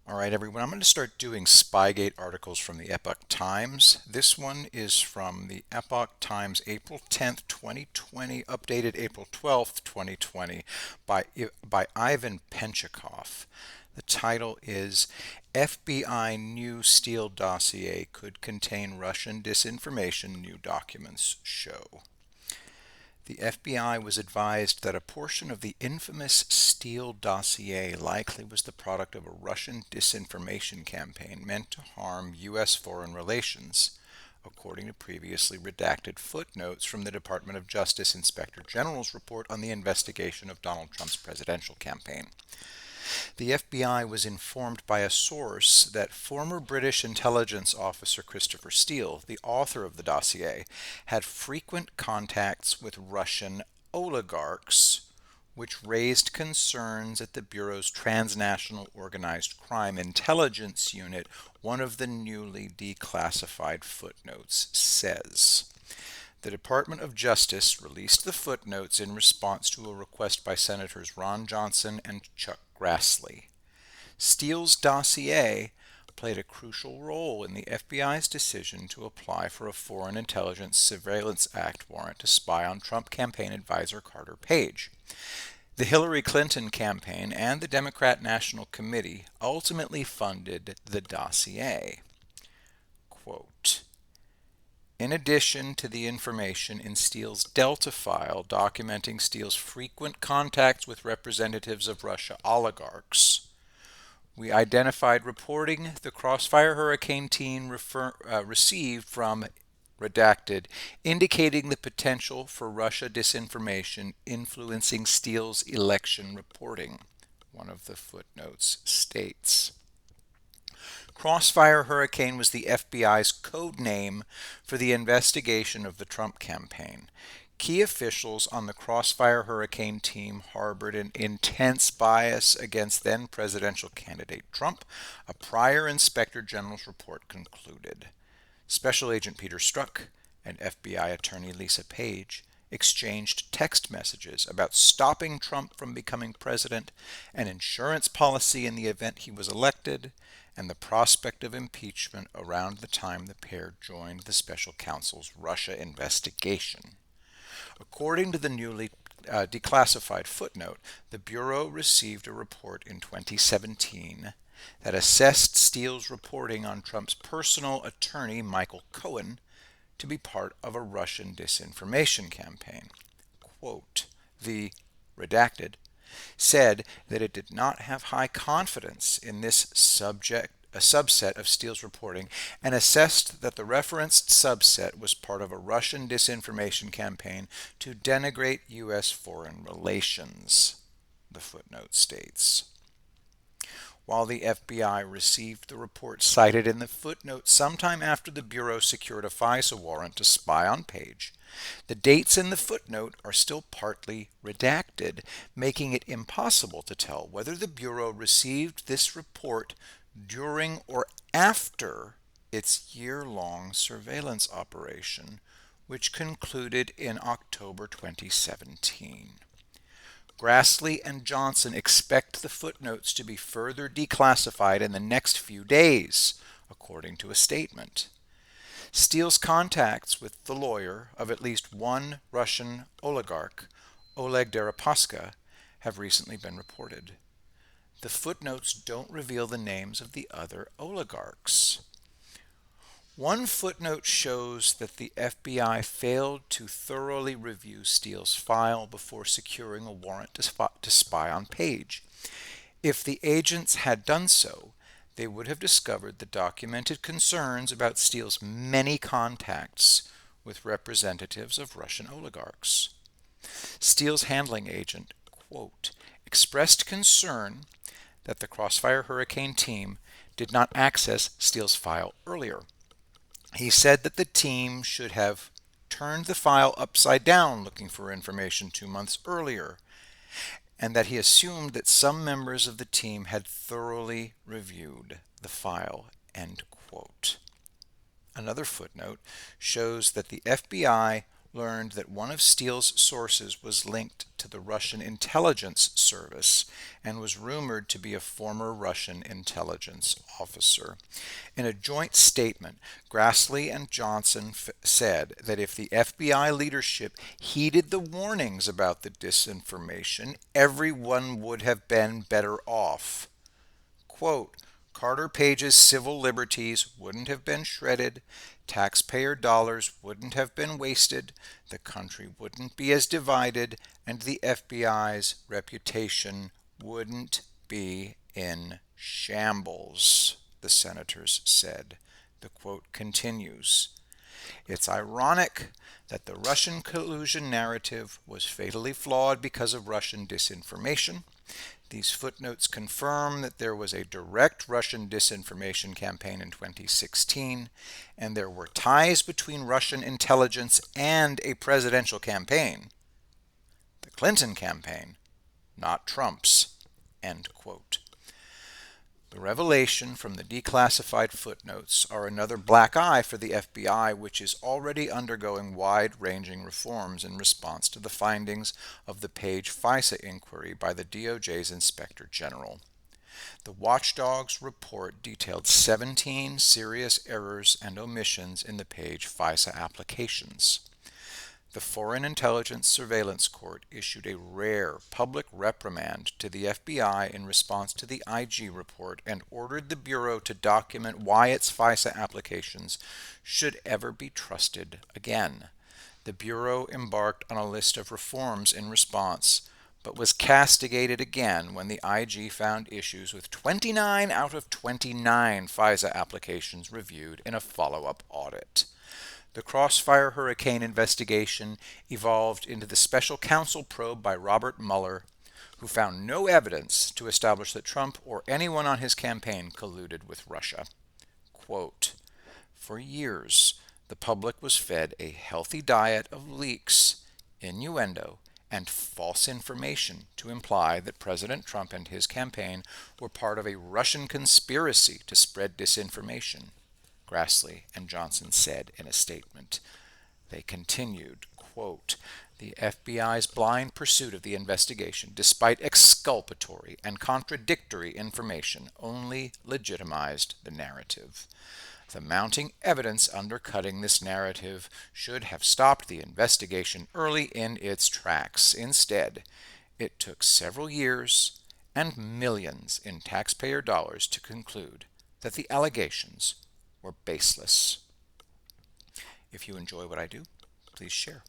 All right, everyone, I'm going to start doing Spygate articles from the Epoch Times. This one is from the Epoch Times, April 10th, 2020, updated April 12th, 2020, by Ivan Pentchoukov. The title is FBI New Steele Dossier Could Contain Russian Disinformation, New Documents Show. The FBI was advised that a portion of the infamous Steele dossier likely was the product of a Russian disinformation campaign meant to harm U.S. foreign relations, according to previously redacted footnotes from the Department of Justice Inspector General's report on the investigation of Donald Trump's presidential campaign. The FBI was informed by a source that former British intelligence officer Christopher Steele, the author of the dossier, had frequent contacts with Russian oligarchs, which raised concerns at the Bureau's Transnational Organized Crime Intelligence Unit, one of the newly declassified footnotes says. The Department of Justice released the footnotes in response to a request by Senators Ron Johnson and Chuck Grassley. Steele's dossier played a crucial role in the FBI's decision to apply for a Foreign Intelligence Surveillance Act warrant to spy on Trump campaign advisor Carter Page. The Hillary Clinton campaign and the Democrat National Committee ultimately funded the dossier. Quote, in addition to the information in Steele's Delta file documenting Steele's frequent contacts with representatives of Russia oligarchs, we identified reporting the Crossfire Hurricane team received from redacted, indicating the potential for Russia disinformation influencing Steele's election reporting, one of the footnotes states. Crossfire Hurricane was the FBI's code name for the investigation of the Trump campaign. Key officials on the Crossfire Hurricane team harbored an intense bias against then presidential candidate Trump, a prior Inspector General's report concluded. Special Agent Peter Strzok and FBI attorney Lisa Page exchanged text messages about stopping Trump from becoming president, an insurance policy in the event he was elected, and the prospect of impeachment around the time the pair joined the special counsel's Russia investigation. According to the newly declassified footnote, the Bureau received a report in 2017 that assessed Steele's reporting on Trump's personal attorney, Michael Cohen, to be part of a Russian disinformation campaign. Quote, the redacted said that it did not have high confidence in this subset of Steele's reporting, and assessed that the referenced subset was part of a Russian disinformation campaign to denigrate U.S. foreign relations, the footnote states. While the FBI received the report cited in the footnote sometime after the Bureau secured a FISA warrant to spy on Page, the dates in the footnote are still partly redacted, making it impossible to tell whether the Bureau received this report during or after its year-long surveillance operation, which concluded in October 2017. Grassley and Johnson expect the footnotes to be further declassified in the next few days, according to a statement. Steele's contacts with the lawyer of at least one Russian oligarch, Oleg Deripaska, have recently been reported. The footnotes don't reveal the names of the other oligarchs. One footnote shows that the FBI failed to thoroughly review Steele's file before securing a warrant to spy on Page. If the agents had done so, they would have discovered the documented concerns about Steele's many contacts with representatives of Russian oligarchs. Steele's handling agent, quote, expressed concern that the Crossfire Hurricane team did not access Steele's file earlier. He said that the team should have turned the file upside down looking for information 2 months earlier, and that he assumed that some members of the team had thoroughly reviewed the file, end quote. Another footnote shows that the FBI learned that one of Steele's sources was linked to the Russian intelligence service and was rumored to be a former Russian intelligence officer. In a joint statement, Grassley and Johnson said that if the FBI leadership heeded the warnings about the disinformation, everyone would have been better off. Quote, Carter Page's civil liberties wouldn't have been shredded, taxpayer dollars wouldn't have been wasted, the country wouldn't be as divided, and the FBI's reputation wouldn't be in shambles, the senators said. The quote continues. It's ironic that the Russian collusion narrative was fatally flawed because of Russian disinformation. These footnotes confirm that there was a direct Russian disinformation campaign in 2016, and there were ties between Russian intelligence and a presidential campaign. The Clinton campaign, not Trump's. End quote. The revelation from the declassified footnotes are another black eye for the FBI, which is already undergoing wide-ranging reforms in response to the findings of the Page FISA inquiry by the DOJ's Inspector General. The watchdog's report detailed 17 serious errors and omissions in the Page FISA applications. The Foreign Intelligence Surveillance Court issued a rare public reprimand to the FBI in response to the IG report and ordered the Bureau to document why its FISA applications should ever be trusted again. The Bureau embarked on a list of reforms in response, but was castigated again when the IG found issues with 29 out of 29 FISA applications reviewed in a follow-up audit. The Crossfire Hurricane investigation evolved into the special counsel probe by Robert Mueller, who found no evidence to establish that Trump or anyone on his campaign colluded with Russia. Quote, for years, the public was fed a healthy diet of leaks, innuendo, and false information to imply that President Trump and his campaign were part of a Russian conspiracy to spread disinformation, Grassley and Johnson said in a statement. They continued, quote, the FBI's blind pursuit of the investigation, despite exculpatory and contradictory information, only legitimized the narrative. The mounting evidence undercutting this narrative should have stopped the investigation early in its tracks. Instead, it took several years and millions in taxpayer dollars to conclude that the allegations were baseless. If you enjoy what I do, please share.